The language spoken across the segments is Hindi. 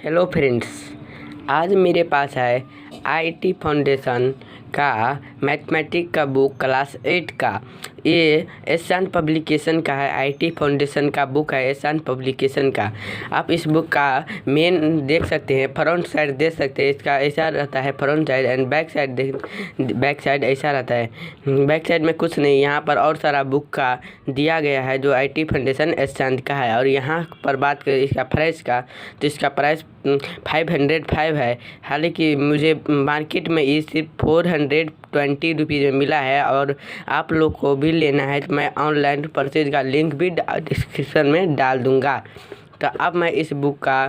हेलो फ्रेंड्स, आज मेरे पास है आईटी फाउंडेशन का मैथमेटिक्स का बुक क्लास 8 का। ये एशान पब्लिकेशन का है। आईटी फाउंडेशन का बुक है एशान पब्लिकेशन का। आप इस बुक का मेन देख सकते हैं, फ्रंट साइड देख सकते हैं। इसका ऐसा रहता है front side, and back side ऐसा रहता है। बैक साइड में कुछ नहीं, यहाँ पर और सारा बुक का दिया गया है जो आईटी फाउंडेशन एशान का है। और यहाँ पर बात करें इसका प्राइस का, तो इसका प्राइस 505 है। हालांकि मुझे मार्केट में ये सिर्फ 420 रुपीज़ में मिला है, और आप लोग को भी लेना है तो मैं ऑनलाइन परचेज का लिंक भी डिस्क्रिप्शन में डाल दूंगा। तो अब मैं इस बुक का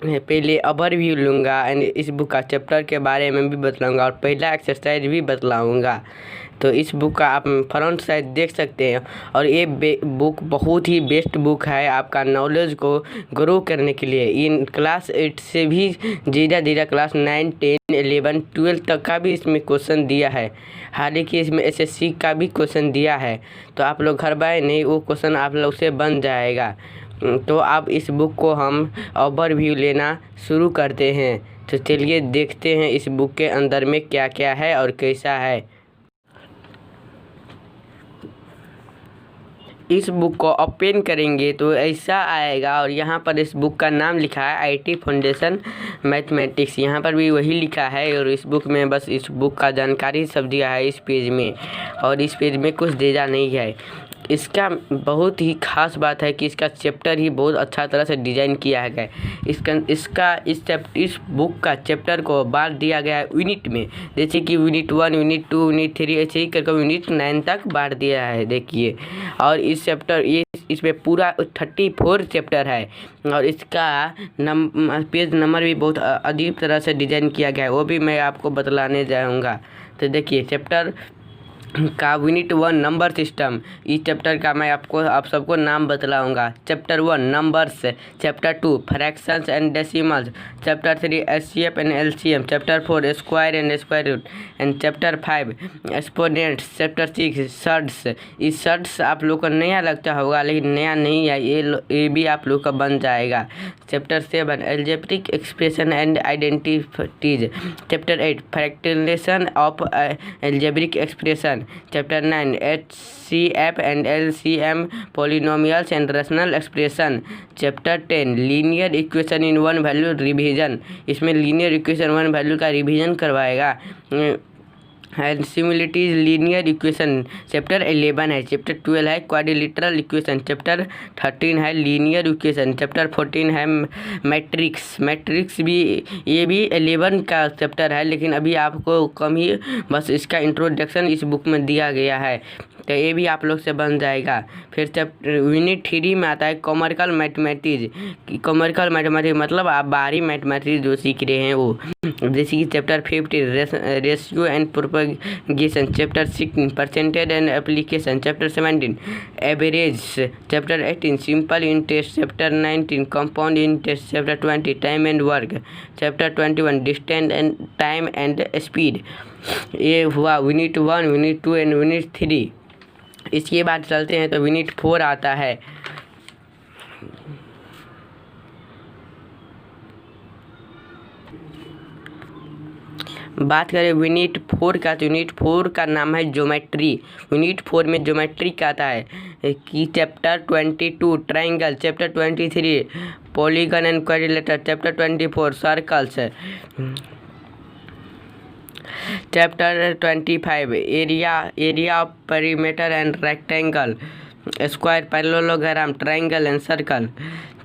पहले ओवरव्यू लूँगा एंड इस बुक का चैप्टर के बारे में भी बतलाऊँगा और पहला एक्सरसाइज भी बतलाऊँगा। तो इस बुक का आप फ्रंट साइड देख सकते हैं। और ये बुक बहुत ही बेस्ट बुक है आपका नॉलेज को ग्रो करने के लिए। इन क्लास 8 से भी धीरे क्लास 9, 10, 11, 12 तक का भी इसमें क्वेश्चन दिया है। हालांकि इसमें एसएससी का भी क्वेश्चन दिया है, तो आप लोग घर बाय नहीं, वो क्वेश्चन आप लोग से बन जाएगा। तो आप इस बुक को हम ओवरव्यू लेना शुरू करते हैं। तो चलिए देखते हैं इस बुक के अंदर में क्या क्या है और कैसा है। इस बुक को ओपन करेंगे तो ऐसा आएगा, और यहाँ पर इस बुक का नाम लिखा है आईटी फाउंडेशन मैथमेटिक्स। यहाँ पर भी वही लिखा है, और इस बुक में बस इस बुक का जानकारी सब दिया है इस पेज में, और इस पेज में कुछ दिया नहीं है। इसका बहुत ही खास बात है कि इसका चैप्टर ही बहुत अच्छा तरह से डिज़ाइन किया है। इस बुक का चैप्टर को बांट दिया गया है यूनिट में, जैसे कि यूनिट 1, यूनिट 2, यूनिट 3, ऐसे ही करके यूनिट 9 तक बांट दिया है। देखिए, और इस चैप्टर इसमें पूरा 34 चैप्टर है, और इसका पेज नंबर भी बहुत अजीब तरह से डिज़ाइन किया गया है, वो भी मैं आपको बतलाने जाऊँगा। तो देखिए, चैप्टर का यूनिट 1 नंबर सिस्टम, इस चैप्टर का मैं आप सबको नाम बतलाऊंगा। Chapter 1 numbers, chapter 2 fractions and decimals, chapter 3 HCF and LCM, chapter 4 square and square root, and chapter 5 exponents, chapter 6 surds. इस सर्ड्स आप लोग को नया लगता होगा, लेकिन नया नहीं है, ये भी आप लोग का बन जाएगा। Chapter 7 algebraic expression and identities, chapter 8 factorisation of algebraic expression, chapter 9 HCF and LCM polynomials and rational expression, chapter 10 linear equation in one value revision. इसमें लीनियर इक्वेशन वन वैल्यू का रिवीजन करवाएगा। And simultaneous linear equation, chapter 11 है। चैप्टर 12 है क्वाड्रिलेटरल इक्वेशन, चैप्टर 13 है लीनियर इक्वेशन, चैप्टर 14 है मैट्रिक्स भी, ये भी 11 का चैप्टर है, लेकिन अभी आपको कम ही बस इसका इंट्रोडक्शन इस बुक में दिया गया है, तो ये भी आप लोग से बन जाएगा। फिर चैप्टर यूनिट 3 में आता है कॉमर्शियल मैथमेटिक्स। कॉमर्शियल मैथमेटिक्स मतलब आप बाहरी मैथमेटिक्स जो सीख रहे हैं वो, जैसे कि chapter 15 ratio and propagation, chapter 16 percentage and application, chapter 17 average, chapter 18 simple interest, chapter 19 compound interest, chapter 20 time and work, chapter 21 distance and time and speed. ये हुआ यूनिट 1, यूनिट 2 एंड यूनिट 3। इसके बाद चलते हैं तो यूनिट 4 आता है। बात करें यूनिट 4 का, तो यूनिट 4 का नाम है ज्योमेट्री। यूनिट 4 में ज्योमेट्री का आता है कि chapter 22 triangle, chapter 23 polygon and quadrilateral, chapter 24 circles, chapter 25 area of perimeter and rectangle, square parallelogram, triangle and circle,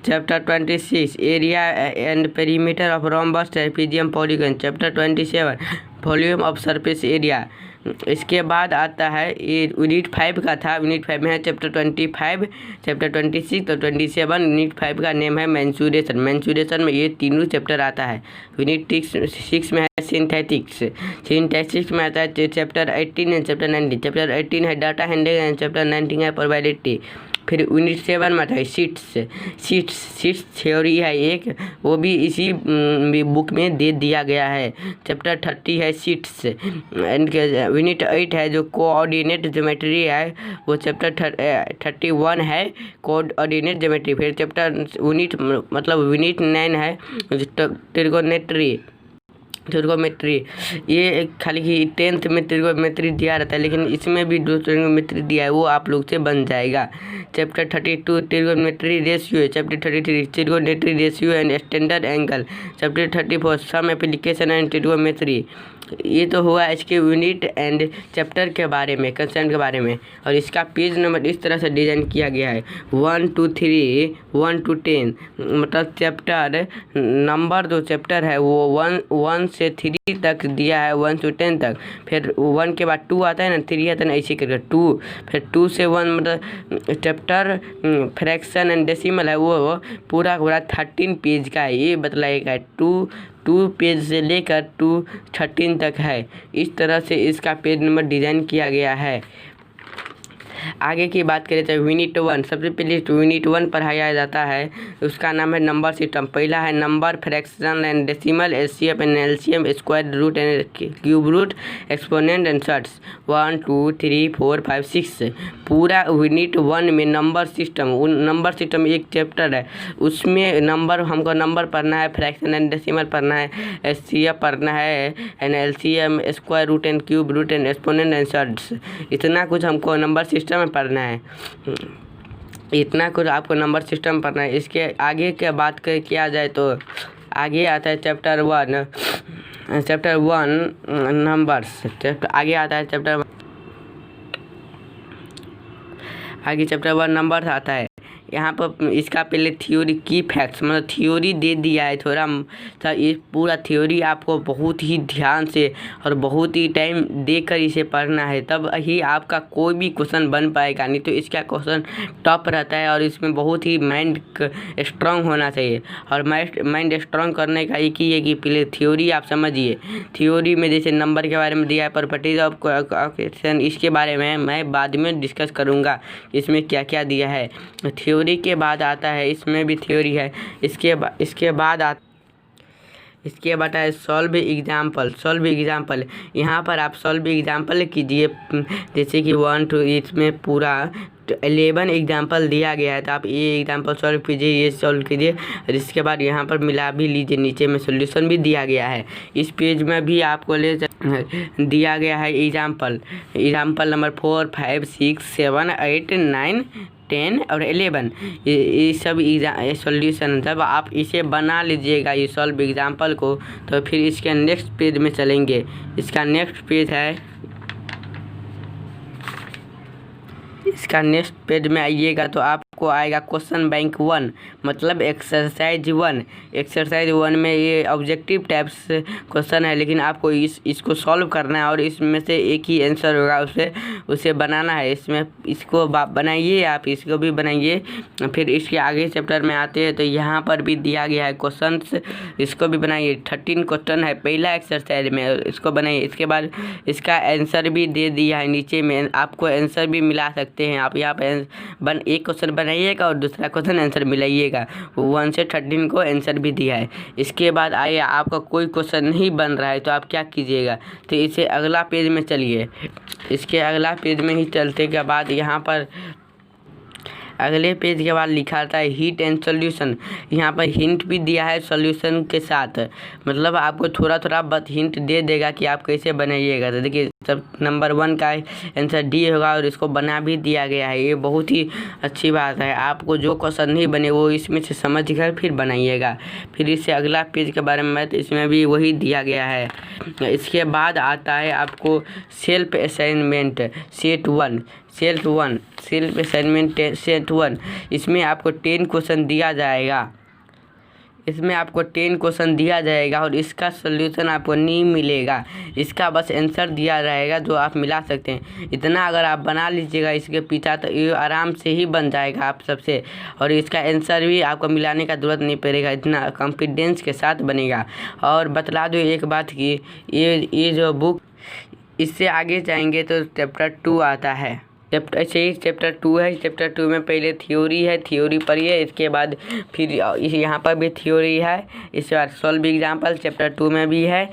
chapter 26 area and perimeter of rhombus, trapezium, polygon, chapter 27 volume of surface area. इसके बाद आता है ये यूनिट 5 का था। यूनिट 5 में है चैप्टर 25, चैप्टर 26 और 27। यूनिट 5 का नेम है मेंसुरेशन। मेंसुरेशन में ये तीनों चैप्टर आता है। यूनिट 6 में है सिंथेटिक्स में आता है चैप्टर 18 एंड चैप्टर 19। चैप्टर 18 है डाटा हैंडलिंग एंड चैप्टर 19 है प्रोबेबिलिटी। फिर यूनिट 7 में आता है सीट्स थ्योरी है एक, वो भी इसी बुक में दे दिया गया है। चैप्टर 30 है सीट्स। यूनिट 8 है जो कोऑर्डिनेट ज्योमेट्री है, वो चैप्टर 31 है कोऑर्डिनेट ज्योमेट्री। फिर चैप्टर यूनिट 9 है ट्रिगोमेट्री। ये खाली ही 10th में ट्रिगोमेट्री दिया रहता है, लेकिन इसमें भी 2 ट्रिगोमेट्री दिया है, वो आप लोग से बन जाएगा। चैप्टर 32 ट्रिगोमेट्री रेशियो है। Chapter 33 trigonometry ratio and standard angle. Chapter 34 some application and trigonometry. ये तो हुआ इसके यूनिट एंड चैप्टर के बारे में, कंसेंट के बारे में। और इसका पेज नंबर इस तरह से डिज़ाइन किया गया है 1 to 3 1 to 10, मतलब चैप्टर नंबर जो चैप्टर है वो 1 से 3 तक दिया है, 1 to 10 तक। फिर 1 के बाद 2 आता है ना, 3 आता है ना, ऐसे करके 2, फिर 2 से 1 मतलब चैप्टर फ्रैक्शन एंड डेसिमल है, वो पूरा 13 पेज का है। ये बतलाएगा 2 पेज से लेकर 13 तक है। इस तरह से इसका पेज नंबर डिज़ाइन किया गया है। आगे की बात करें तो यूनिट 1, सबसे पहले यूनिट 1 पढ़ाया जाता है, उसका नाम है नंबर सिस्टम। पहला है number, fraction and decimal, HCF and LCM, square root and cube root, exponent and surds. 1 2 3 4 5 6 पूरा यूनिट 1 में नंबर सिस्टम एक चैप्टर है, उसमें हमको नंबर पढ़ना है, फ्रैक्शन एंड डेसिमल पढ़ना है, एचसीएफ पढ़ना है and LCM, square root and cube root and exponent and surds. इतना कुछ हमको नंबर सिस्टम में पढ़ना है, इतना कुछ आपको नंबर सिस्टम पढ़ना है। इसके आगे के बात किया जाए तो आगे आता है चैप्टर 1 नंबर्स। आगे आता है चैप्टर 1 नंबर्स आता है। यहाँ पर इसका पहले थ्योरी की फैक्ट्स, मतलब थ्योरी दे दिया है थोड़ा सा। ये पूरा थ्योरी आपको बहुत ही ध्यान से और बहुत ही टाइम देकर इसे पढ़ना है, तब ही आपका कोई भी क्वेश्चन बन पाएगा, नहीं तो इसका क्वेश्चन टफ रहता है। और इसमें बहुत ही माइंड स्ट्रांग होना चाहिए, और माइंड स्ट्रांग करने का एक ही है कि पहले थ्योरी आप समझिए। थ्योरी में जैसे नंबर के बारे में दिया है, प्रॉपर्टीज ऑफ क्वेश्चन, इसके बारे में मैं बाद में डिस्कस करूँगा इसमें क्या क्या दिया है। थ्योरी के बाद आता है, इसमें भी थ्योरी है। इसके बाद है सॉल्व एग्जाम्पल। यहाँ पर आप सॉल्व एग्जाम्पल कीजिए, जैसे कि 1 2, इसमें पूरा 11 एग्जाम्पल दिया गया है, तो आप ये एग्जाम्पल सॉल्व कीजिए, ये सॉल्व कीजिए। और इसके बाद यहाँ पर मिला भी लीजिए, नीचे में सॉल्यूशन भी दिया गया है। इस पेज में भी आपको दिया गया है एग्जाम्पल नंबर 4 5 6 7 8 9 10 और 11, ये सब सॉल्यूशन। जब आप इसे बना लीजिएगा ये सॉल्व एग्जाम्पल को, तो फिर इसके नेक्स्ट पेज में चलेंगे। इसका नेक्स्ट पेज में आइएगा तो आपको आएगा क्वेश्चन बैंक 1, मतलब एक्सरसाइज 1 में ये ऑब्जेक्टिव टाइप्स क्वेश्चन है, लेकिन आपको इसको सॉल्व करना है और इसमें से एक ही आंसर होगा, उसे बनाना है। इसको बनाइए, आप इसको भी बनाइए। फिर इसके आगे चैप्टर में आते हैं तो यहाँ पर भी दिया गया है क्वेश्चंस, इसको भी बनाइए। 13 क्वेश्चन है पहला एक्सरसाइज में, इसको बनाइए। इसके बाद इसका आंसर भी दे दिया है नीचे में, आपको आंसर भी मिला सकते हैं आप। यहाँ पे एक क्वेश्चन बनाइएगा और दूसरा क्वेश्चन आंसर मिलाइएगा। 1 से 13 को आंसर भी दिया है। इसके बाद आइए, आपका कोई क्वेश्चन नहीं बन रहा है तो आप क्या कीजिएगा, तो इसे अगला पेज में चलिए। इसके अगला पेज में ही चलते के बाद यहाँ पर अगले पेज के बाद लिखा था हिट एंड सॉल्यूशन। यहाँ पर हिंट भी दिया है सॉल्यूशन के साथ, मतलब आपको थोड़ा बहुत हिंट दे देगा कि आप कैसे बनाइएगा। तो देखिए, सब नंबर 1 का आंसर डी होगा और इसको बना भी दिया गया है। ये बहुत ही अच्छी बात है। आपको जो क्वेश्चन नहीं बने वो इसमें से समझ कर फिर बनाइएगा। फिर इससे अगला पेज के बारे में तो इसमें भी वही दिया गया है। इसके बाद आता है आपको self assignment set 1। Self assignment set 1, इसमें आपको 10 क्वेश्चन दिया जाएगा। और इसका सलूशन आपको नहीं मिलेगा, इसका बस आंसर दिया रहेगा जो आप मिला सकते हैं। इतना अगर आप बना लीजिएगा इसके पीछा, तो ये आराम से ही बन जाएगा आप सबसे। और इसका आंसर भी आपको मिलाने का ज़रूरत नहीं पड़ेगा, इतना कॉन्फिडेंस के साथ बनेगा। और बतला दो एक बात कि ये जो बुक, इससे आगे जाएंगे तो चैप्टर 2 आता है। चैप्टर ऐसे ही चैप्टर 2 है। चैप्टर 2 में पहले थ्योरी है, थ्योरी पढ़िए, इसके बाद फिर यहाँ पर भी थ्योरी है, इसके बाद सॉल्व एग्जाम्पल चैप्टर 2 में भी है।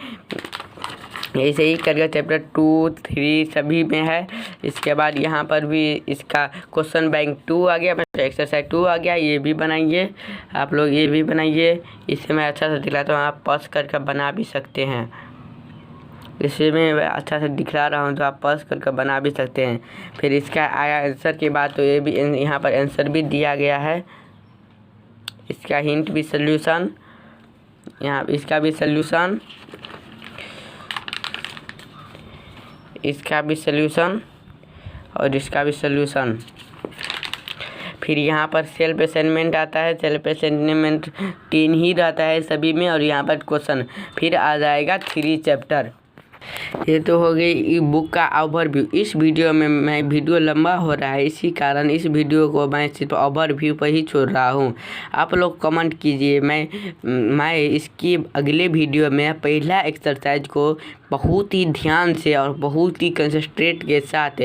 ऐसे ही करके चैप्टर 2, 3 सभी में है। इसके बाद यहाँ पर भी इसका क्वेश्चन बैंक 2 आ गया, एक्सरसाइज 2 आ गया, ये भी बनाइए आप लोग, ये भी बनाइए। इसे मैं अच्छा से दिखलाता हूँ, आप पॉज करके बना भी सकते हैं। इसे मैं अच्छा से दिखला रहा हूँ तो आप पॉज करके बना भी सकते हैं। फिर इसका आया आंसर की बात, तो ये भी यहाँ पर आंसर भी दिया गया है, इसका हिंट भी सल्यूशन, यहाँ इसका भी सल्यूशन, इसका भी सल्यूशन और इसका भी सल्यूशन। फिर यहाँ पर सेल्फ असाइनमेंट आता है, सेल्फ असाइनमेंट 3 ही रहता है सभी में, और यहाँ पर क्वेश्चन फिर आ जाएगा 3 चैप्टर। ये तो हो गई बुक का ओवरव्यू। इस वीडियो में मैं वीडियो लंबा हो रहा है, इसी कारण इस वीडियो को मैं सिर्फ ओवरव्यू पर ही छोड़ रहा हूँ। आप लोग कमेंट कीजिए, मैं इसकी अगले वीडियो में पहला एक्सरसाइज को बहुत ही ध्यान से और बहुत ही कंसंट्रेट के साथ,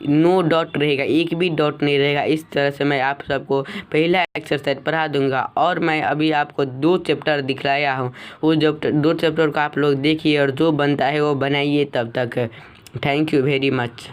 नो डॉट रहेगा, एक भी डॉट नहीं रहेगा, इस तरह से मैं आप सबको पहला एक्सरसाइज पढ़ा दूंगा। और मैं अभी आपको 2 चैप्टर दिखलाया हूँ, वो 2 चैप्टर को आप लोग देखिए और जो बनता है वो बनाइए। तब तक थैंक यू वेरी मच।